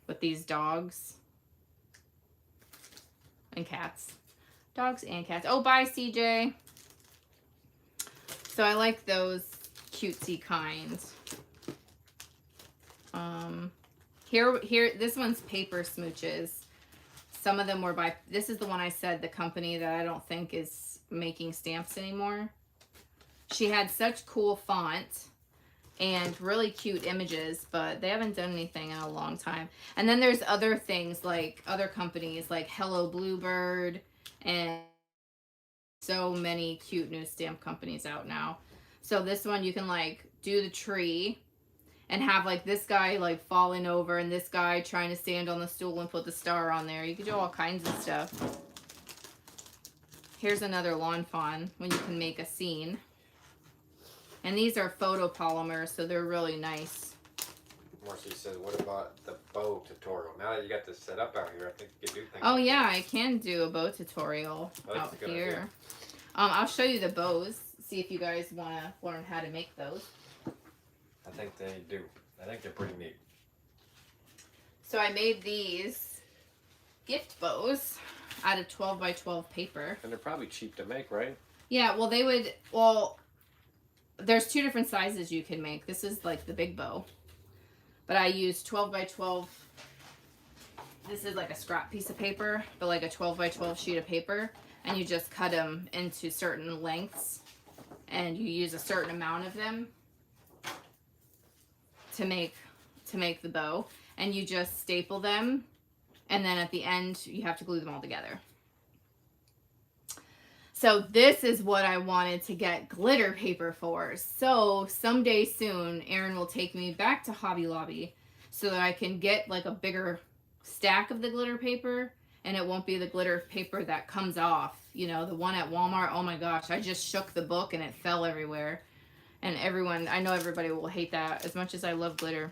with these dogs and cats. Dogs and cats. Oh, bye, CJ. So I like those cutesy kinds. Here, this one's Paper Smooches. Some of them were by, this is the one I said, the company that I don't think is making stamps anymore. She had such cool font and really cute images, but they haven't done anything in a long time. And then there's other things like other companies like Hello Bluebird, and so many cute new stamp companies out now. So this one you can like do the tree and have like this guy like falling over and this guy trying to stand on the stool and put the star on there. You can do all kinds of stuff. Here's another lawn fawn when you can make a scene. And these are photopolymers, so they're really nice. Marcy said, what about the bow tutorial? Now that you got this set up out here, I think you can do things. Oh yeah, I can do a bow tutorial out here. I'll show you the bows. See if you guys want to learn how to make those. I think they do. I think they're pretty neat. So I made these gift bows out of 12 by 12 paper. And they're probably cheap to make, right? Yeah, well there's two different sizes you can make. This is like the big bow. But I used 12 by 12. This is like a scrap piece of paper, but like a 12 by 12 sheet of paper. And you just cut them into certain lengths. And you use a certain amount of them to make the bow. And you just staple them. And then at the end, you have to glue them all together. So this is what I wanted to get glitter paper for. So someday soon, Erin will take me back to Hobby Lobby so that I can get like a bigger stack of the glitter paper, and it won't be the glitter paper that comes off. You know, the one at Walmart, oh my gosh, I just shook the book and it fell everywhere. And everyone, I know everybody will hate that as much as I love glitter.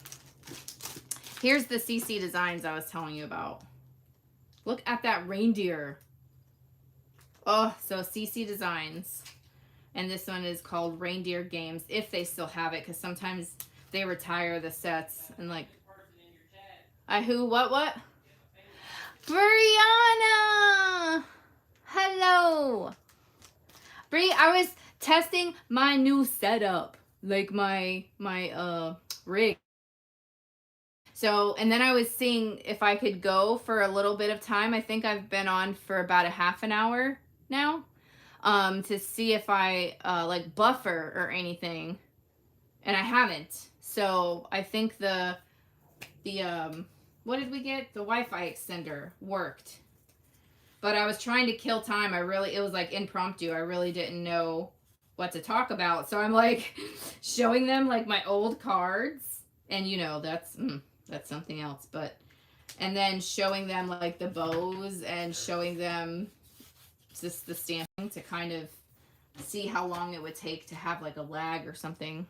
Here's the CC Designs I was telling you about. Look at that reindeer. Oh, so CC Designs. And this one is called Reindeer Games, if they still have it, because sometimes they retire the sets. And like, what? Brianna! Hello! Bri, I was testing my new setup. Like my rig. So, and then I was seeing if I could go for a little bit of time. I think I've been on for about a half an hour now, to see if I like buffer or anything, and I haven't. So I think the what did we get? The Wi-Fi extender worked, but I was trying to kill time. It was like impromptu. I really didn't know what to talk about, so I'm like showing them like my old cards, and you know that's something else. But and then showing them like the bows and showing them just the stamping to kind of see how long it would take to have like a lag or something.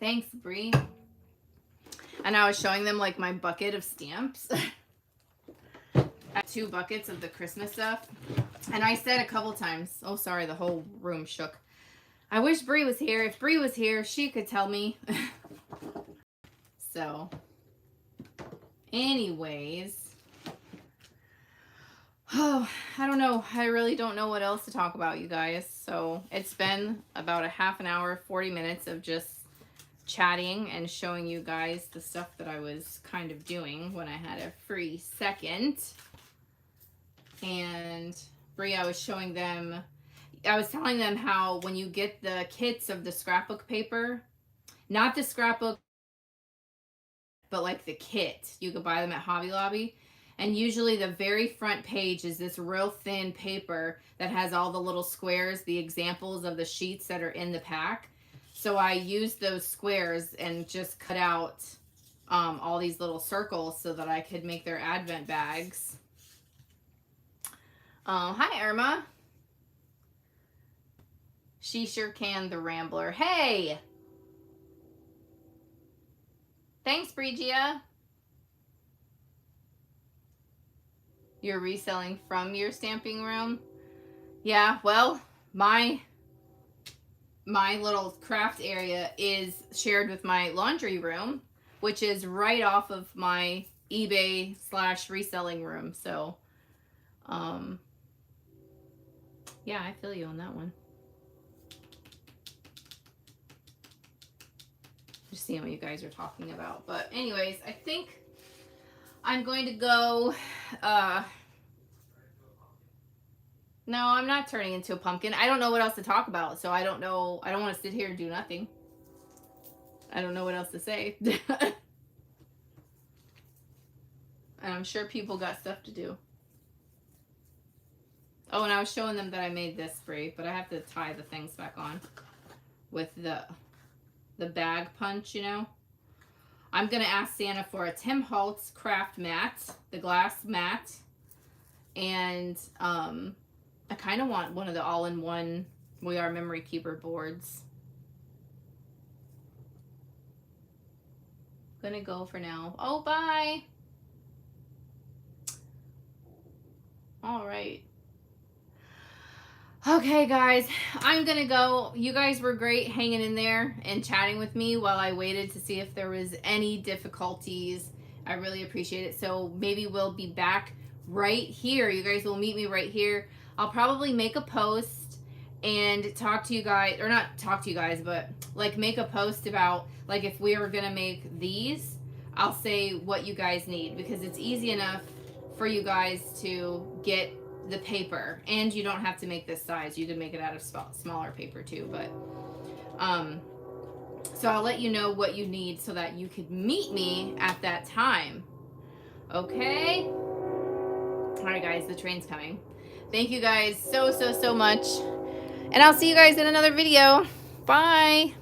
Thanks, Bree. And I was showing them like my bucket of stamps. I have 2 buckets of the Christmas stuff. And I said a couple times, oh sorry, the whole room shook. I wish Bree was here. If Bree was here, she could tell me. So, anyways. Oh, I don't know. I really don't know what else to talk about, you guys. So, it's been about a half an hour, 40 minutes of just chatting and showing you guys the stuff that I was kind of doing when I had a free second. And Bree, I was showing them, I was telling them how when you get the kits of the scrapbook paper, not the scrapbook, but like the kit, you could buy them at Hobby Lobby. And usually the very front page is this real thin paper that has all the little squares, the examples of the sheets that are in the pack. So I used those squares and just cut out all these little circles so that I could make their Advent bags. Hi, Irma. She sure can, the Rambler. Hey! Thanks, Brigia. You're reselling from your stamping room? Yeah, well, my little craft area is shared with my laundry room, which is right off of my eBay / reselling room. So, yeah, I feel you on that one. Just seeing what you guys are talking about. But anyways, I think I'm going to go, no, I'm not turning into a pumpkin. I don't know what else to talk about, so I don't know. I don't want to sit here and do nothing. I don't know what else to say. And I'm sure people got stuff to do. Oh, and I was showing them that I made this spree, but I have to tie the things back on with the bag punch, you know. I'm going to ask Santa for a Tim Holtz craft mat, the glass mat. And I kind of want one of the all-in-one We Are Memory Keeper boards. Gonna go for now. Oh, bye. All right. Okay, guys, I'm gonna go. You guys were great hanging in there and chatting with me while I waited to see if there was any difficulties. I really appreciate it. So maybe we'll be back right here. You guys will meet me right here. I'll probably make a post and talk to you guys, or not talk to you guys, but like make a post about like if we were gonna make these, I'll say what you guys need, because it's easy enough for you guys to get the paper, and you don't have to make this size. You can make it out of smaller paper too, but so I'll let you know what you need so that you could meet me at that time. Okay? All right, guys, the train's coming. Thank you guys so much, and I'll see you guys in another video. Bye.